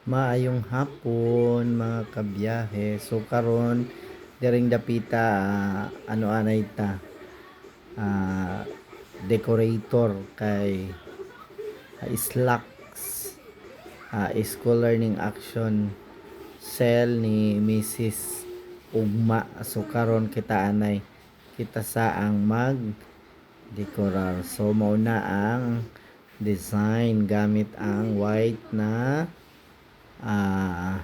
Maayong hapon mga kabiyahe. So karon diring dapita ano anay ta ah, decorator kay Slacks School Learning Action Cell ni Mrs. Ugma. So karon kita anay kita saang mag decorar. So mauna ang design gamit ang white na ah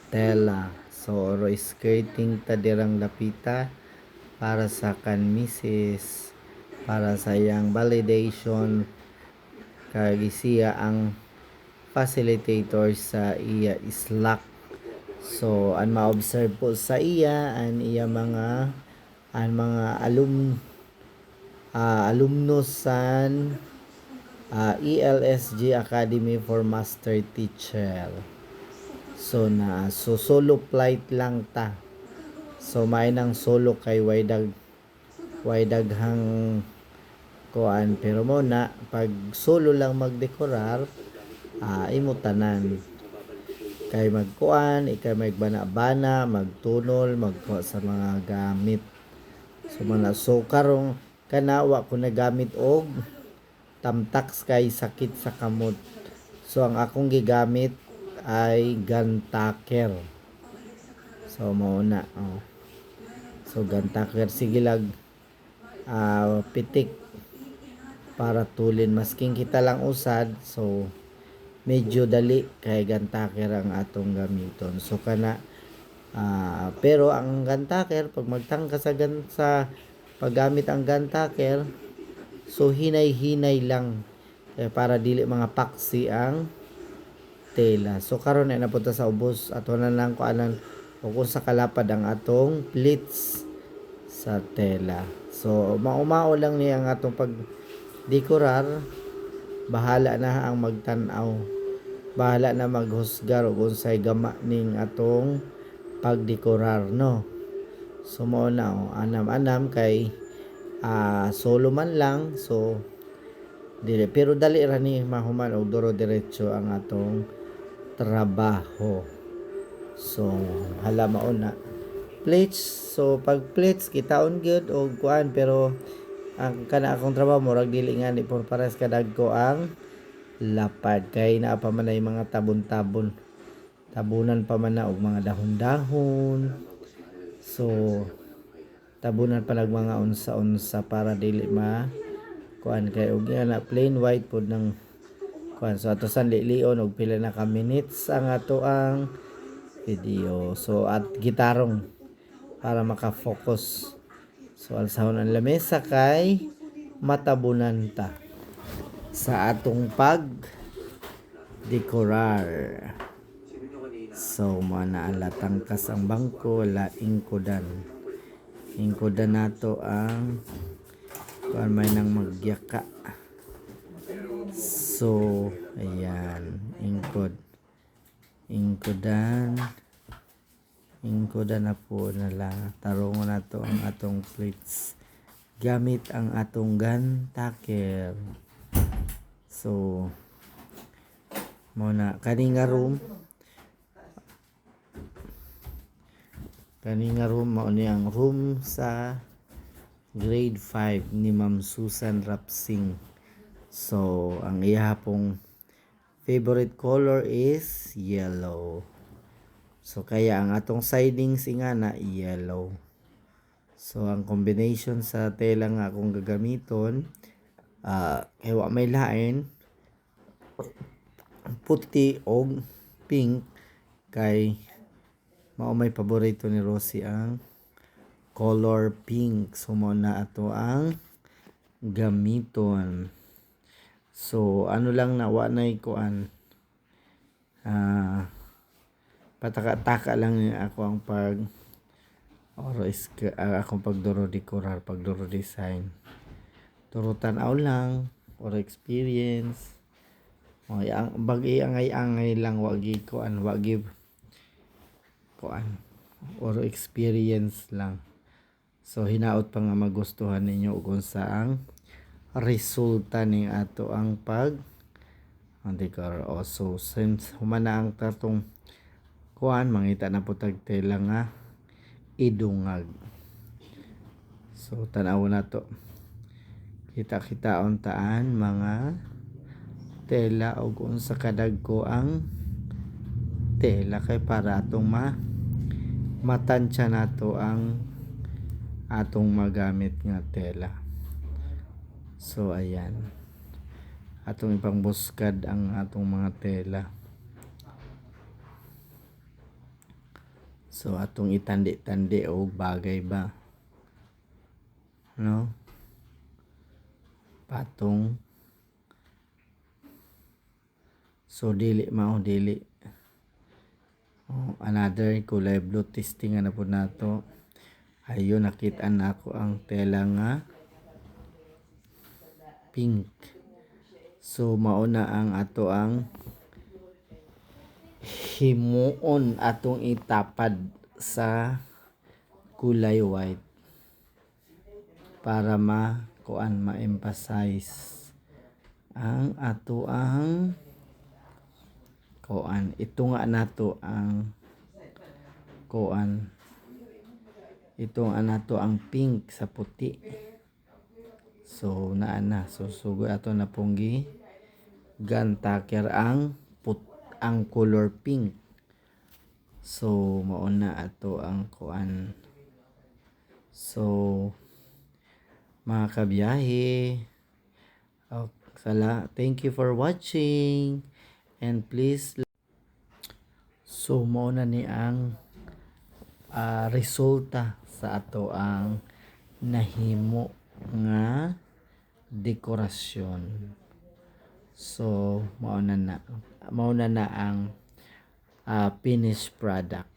tela. So oro skirting ta dirang dapita para sa kan misis para sa iyang validation kay siya ang facilitator sa iya Slack. So ang ma-observe po sa iya ang iya mga alumnus san ELSG Academy for Master Teacher. So solo flight lang ta. So may nang solo kay way daghang kuan pero mo na pag solo lang magdekorar imo tanan kay magkuan ikay magbana-bana magtunol magkuha sa mga gamit so karong kanawa ko nagamit og tamtax kay sakit sa kamot so ang akong gigamit ay gantaker so mao na so gantaker sige lag pitik para tulin masking kita lang usad so medyo dali kay gantaker ang atong gamiton so kana pero ang gantaker pag magtangka sa paggamit ang gantaker so hinay-hinay lang para dili mga paksi ang tela so karon na napunta sa ubos ato na lang kuanan o kung sa kalapad ang atong pleats sa tela so maumao lang niya ang atong pag dekorar bahala na ang magtan-aw bahala na maghusgar og unsay gama ning atong pagdekorar no so mao na anam-anam kay solo man lang so dili pero dali ra ni mahuman og duro diretso ang atong trabaho so hala mao na plates so pag plates kitaon gyud og kuan pero ang kana akong trabaho murag dili nga ni por pares kadagko ang lapad kay naa pa man ay mga tabon-tabon tabunan pa man na og mga dahon-dahon so tabunan pa lag mga unsa-unsa para dili ma kuan kay og na plain white pod ng kuan so ato san lion og pila na ka minutes ang ato ang video so at gitarong para maka-focus so alsahon ang lamesa kay matabunan ta sa atong pag dekorar so mana latangkas ang bangko la ingkodan nato ang kuan may nang magyaka so ayan ingkodan na po nala tarungon nato ang atong plates gamit ang atong gantaker so muna kani nga room mao ni ang room sa grade 5 ni Ma'am Susan Rapsing so ang iya pong favorite color is yellow so kaya ang atong sidings nga na yellow so ang combination sa tela nga akong gagamiton kay wa may lain puti og pink kay mao may paborito ni Rosie ang color pink so mo na ato ang gamiton so ano lang na wa nay kuan pataka-taka lang ni ako ang pag akong pagduro decorar pagduro design turo tan-aw lang or experience ang bagi angay-angay lang wagi kuan or experience lang so hinaot pa nga magustuhan ninyo kung saang resulta ning ato ang pag ang decor. So since humana ang tatong kuan, mangita na po tag tela nga idungag. So tanaw na to, kita untaan mga tela og unsa kadagko ang tela kay para atong matansya nato ang atong magamit nga tela. So ayan, atong ipangbuskad ang atong mga tela. So atong itandi-tandi og bagay ba, no, patong. So dili another kulay blue testing na po nato. Ayun, nakita na ako ang tela nga pink. So mauna ang ato ang himuon atong itapad sa kulay white para ma-emphasize ang ato ang kuan. Ito nga nato ang kuan, ito nga nato ang pink sa puti. So naa so sugod ato na pong gantaker ang color pink. So mauna ato ang kuan. So mga kabiyahe, thank you for watching, and please. So mao na ni ang resulta sa ato ang nahimo nga dekorasyon. So mao na ang finished product.